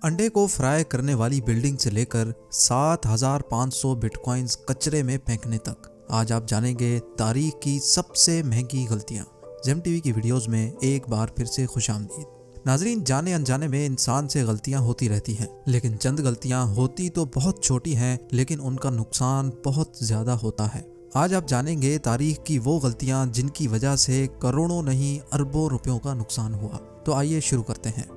अंडे को फ्राई करने वाली बिल्डिंग से लेकर 7,500 बिटकॉइंस कचरे में फेंकने तक, आज आप जानेंगे तारीख की सबसे महंगी गलतियां। जेम टीवी की वीडियोस में एक बार फिर से खुशामदीद। नाजरीन, जाने अनजाने में इंसान से गलतियां होती रहती हैं, लेकिन चंद गलतियां होती तो बहुत छोटी हैं, लेकिन उनका नुकसान बहुत ज्यादा होता है। आज आप जानेंगे तारीख की वो गलतियां जिनकी वजह से करोड़ों नहीं अरबों रुपयों का नुकसान हुआ। तो आइए शुरू करते हैं।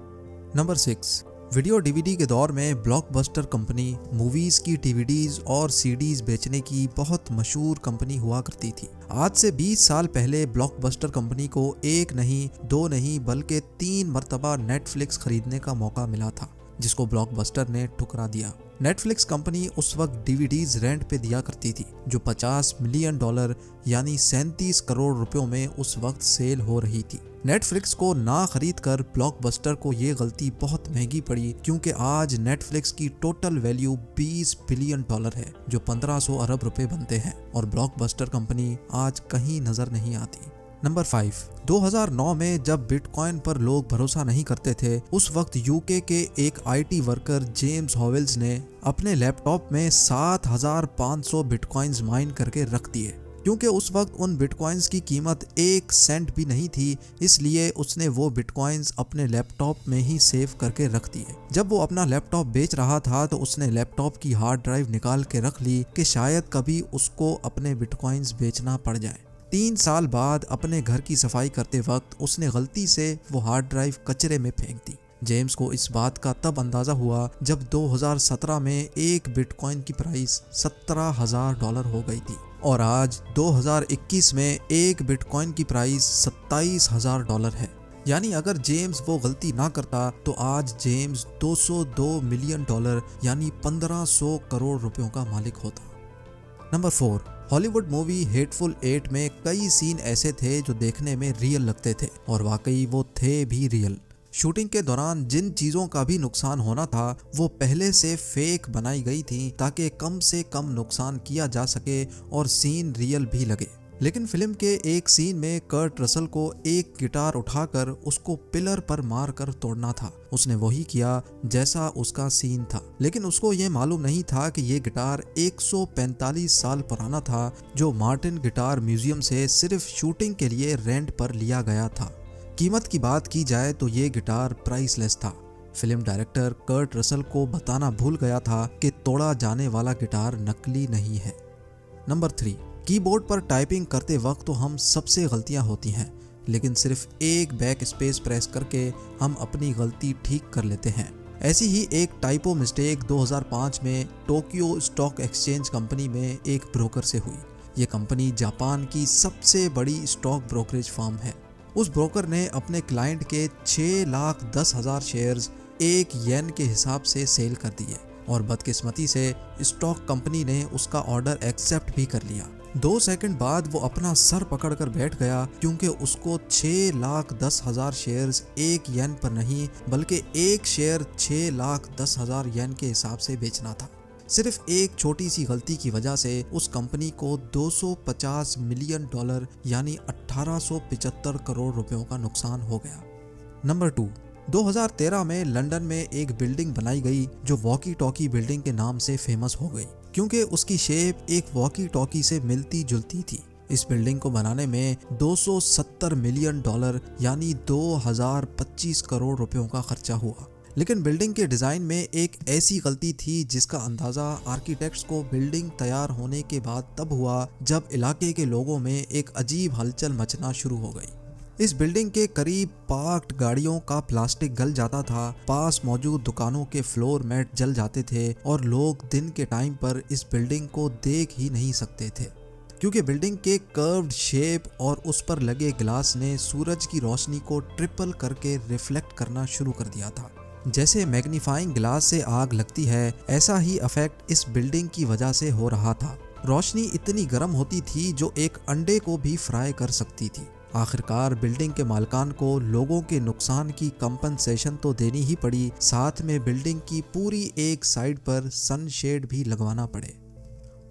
नंबर 6, वीडियो डीवीडी के दौर में ब्लॉकबस्टर कंपनी मूवीज की डीवीडीज और सीडीज बेचने की बहुत मशहूर कंपनी हुआ करती थी। आज से 20 साल पहले ब्लॉकबस्टर कंपनी को एक नहीं, दो नहीं, बल्कि 3 मरतबा नेटफ्लिक्स खरीदने का मौका मिला था, जिसको ब्लॉकबस्टर ने ठुकरा दिया। नेटफ्लिक्स कंपनी उस वक्त डीवीडीज रेंट पे दिया करती थी, जो $50 मिलियन यानी 37 करोड़ रुपयों में उस वक्त सेल हो रही थी। नेटफ्लिक्स को ना खरीद कर ब्लॉकबस्टर को ये गलती बहुत महंगी पड़ी, क्योंकि आज नेटफ्लिक्स की टोटल वैल्यू $20 बिलियन है, जो 1500 अरब रुपए बनते हैं, और ब्लॉकबस्टर कंपनी आज कहीं नजर नहीं आती। नंबर 5, 2009 में जब बिटकॉइन पर लोग भरोसा नहीं करते थे, उस वक्त यूके के एक आईटी वर्कर जेम्स हॉवेल्स ने अपने लैपटॉप में 7,500 बिटकॉइंस माइन करके रख दिए। क्योंकि उस वक्त उन बिटकॉइंस की कीमत 1 सेंट भी नहीं थी, इसलिए उसने वो बिटकॉइंस अपने लैपटॉप में ही सेव करके रख दिए। जब वो अपना लैपटॉप बेच रहा था तो उसने लैपटॉप की हार्ड ड्राइव निकाल के रख ली कि शायद कभी उसको अपने बिटकॉइंस बेचना पड़ जाए। 3 साल बाद अपने घर की सफाई करते वक्त उसने गलती से वो हार्ड ड्राइव कचरे में फेंक दी। जेम्स को इस बात का तब अंदाजा हुआ जब 2017 में एक बिटकॉइन की प्राइस $17,000 हो गई थी, और आज 2021 में एक बिटकॉइन की प्राइस $27,000 है। यानी अगर जेम्स वो गलती ना करता तो आज जेम्स $202 मिलियन यानी 1500 करोड़ रुपयों का मालिक होता। नंबर 4, हॉलीवुड मूवी हेटफुल 8 में कई सीन ऐसे थे जो देखने में रियल लगते थे, और वाकई वो थे भी रियल। शूटिंग के दौरान जिन चीजों का भी नुकसान होना था वो पहले से फेक बनाई गई थी, ताकि कम से कम नुकसान किया जा सके और सीन रियल भी लगे। लेकिन फिल्म के एक सीन में कर्ट रसल को एक गिटार उठाकर उसको पिलर पर मार कर तोड़ना था। उसने वही किया जैसा उसका सीन था, लेकिन उसको ये मालूम नहीं था कि ये गिटार 145 साल पुराना था, जो मार्टिन गिटार म्यूजियम से सिर्फ शूटिंग के लिए रेंट पर लिया गया था। कीमत की बात की जाए तो ये गिटार प्राइसलेस था। फिल्म डायरेक्टर कर्ट रसल को बताना भूल गया था कि तोड़ा जाने वाला गिटार नकली नहीं है। नंबर 3, कीबोर्ड पर टाइपिंग करते वक्त तो हम सबसे गलतियां होती हैं, लेकिन सिर्फ एक बैक स्पेस प्रेस करके हम अपनी गलती ठीक कर लेते हैं। ऐसी ही एक टाइपो मिस्टेक 2005 में टोक्यो स्टॉक एक्सचेंज कंपनी में एक ब्रोकर से हुई। ये कंपनी जापान की सबसे बड़ी स्टॉक ब्रोकरेज फर्म है। उस ब्रोकर ने अपने क्लाइंट के 6,10,000 शेयर्स 1 येन के हिसाब से सेल कर दिए, और बदकिस्मती से स्टॉक कंपनी ने उसका ऑर्डर एक्सेप्ट भी कर लिया। 2 सेकंड बाद वो अपना सर पकड़कर बैठ गया, क्योंकि उसको 6,10,000 शेयर्स 1 येन पर नहीं, बल्कि एक शेयर 6,10,000 येन के हिसाब से बेचना था। सिर्फ एक छोटी सी गलती की वजह से उस कंपनी को $250 मिलियन यानी 1875 करोड़ रुपयों का नुकसान हो गया। नंबर 2, 2013 में लंदन में एक बिल्डिंग बनाई गई जो वॉकी टॉकी बिल्डिंग के नाम से फेमस हो गई, क्योंकि उसकी शेप एक वॉकी टॉकी से मिलती जुलती थी। इस बिल्डिंग को बनाने में $270 मिलियन यानी 2025 करोड़ रुपयों का खर्चा हुआ। लेकिन बिल्डिंग के डिजाइन में एक ऐसी गलती थी जिसका अंदाजा आर्किटेक्ट्स को बिल्डिंग तैयार होने के बाद तब हुआ जब इलाके के लोगों में एक अजीब हलचल मचना शुरू हो गई। इस बिल्डिंग के करीब पार्क्ड गाड़ियों का प्लास्टिक गल जाता था, पास मौजूद दुकानों के फ्लोर मैट जल जाते थे, और लोग दिन के टाइम पर इस बिल्डिंग को देख ही नहीं सकते थे, क्योंकि बिल्डिंग के कर्व्ड शेप और उस पर लगे ग्लास ने सूरज की रोशनी को ट्रिपल करके रिफ्लेक्ट करना शुरू कर दिया था। जैसे मैग्नीफाइंग ग्लास से आग लगती है, ऐसा ही इफेक्ट इस बिल्डिंग की वजह से हो रहा था। रोशनी इतनी गर्म होती थी जो एक अंडे को भी फ्राई कर सकती थी। आखिरकार बिल्डिंग के मालिकान को लोगों के नुकसान की कंपनसेशन तो देनी ही पड़ी, साथ में बिल्डिंग की पूरी एक साइड पर सनशेड भी लगवाना पड़े।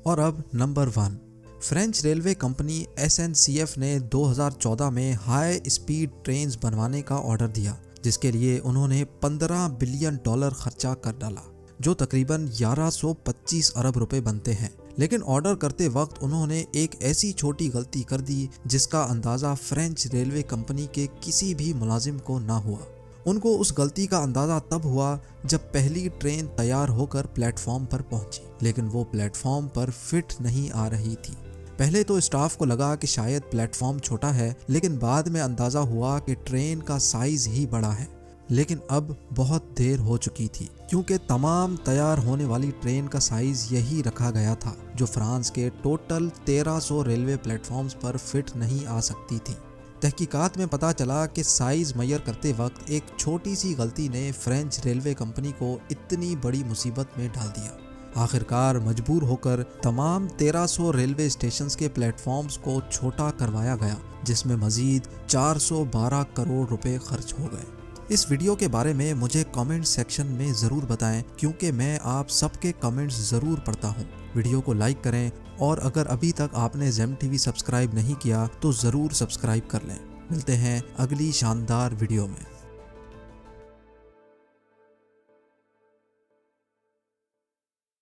और अब number 1, French railway company SNCF ने 2014 में हाई स्पीड ट्रेन्स बनवाने का ऑर्डर दिया, जिसके लिए उन्होंने $15 बिलियन खर्चा कर डाला, जो तकरीबन 1125 अरब रुपए बनते हैं। लेकिन ऑर्डर करते वक्त उन्होंने एक ऐसी छोटी गलती कर दी जिसका अंदाज़ा फ्रेंच रेलवे कंपनी के किसी भी मुलाजिम को ना हुआ। उनको उस गलती का अंदाज़ा तब हुआ जब पहली ट्रेन तैयार होकर प्लेटफॉर्म पर पहुंची, लेकिन वो प्लेटफॉर्म पर फिट नहीं आ रही थी। पहले तो स्टाफ को लगा कि शायद प्लेटफॉर्म छोटा है, लेकिन बाद में अंदाज़ा हुआ कि ट्रेन का साइज़ ही बड़ा है। लेकिन अब बहुत देर हो चुकी थी, क्योंकि तमाम तैयार होने वाली ट्रेन का साइज़ यही रखा गया था, जो फ्रांस के टोटल 1300 रेलवे प्लेटफॉर्म्स पर फिट नहीं आ सकती थी। तहकीकात में पता चला कि साइज़ मैयर करते वक्त एक छोटी सी गलती ने फ्रेंच रेलवे कंपनी को इतनी बड़ी मुसीबत में डाल दिया। आखिरकार मजबूर होकर तमाम 1300 रेलवे स्टेशंस के प्लेटफॉर्म्स को छोटा करवाया गया, जिसमें मजीद 412 करोड़ रुपए खर्च हो गए। इस वीडियो के बारे में मुझे कमेंट सेक्शन में ज़रूर बताएं, क्योंकि मैं आप सबके कमेंट्स ज़रूर पढ़ता हूं। वीडियो को लाइक करें और अगर अभी तक आपने जेम टीवी सब्सक्राइब नहीं किया तो ज़रूर सब्सक्राइब कर लें। मिलते हैं अगली शानदार वीडियो में।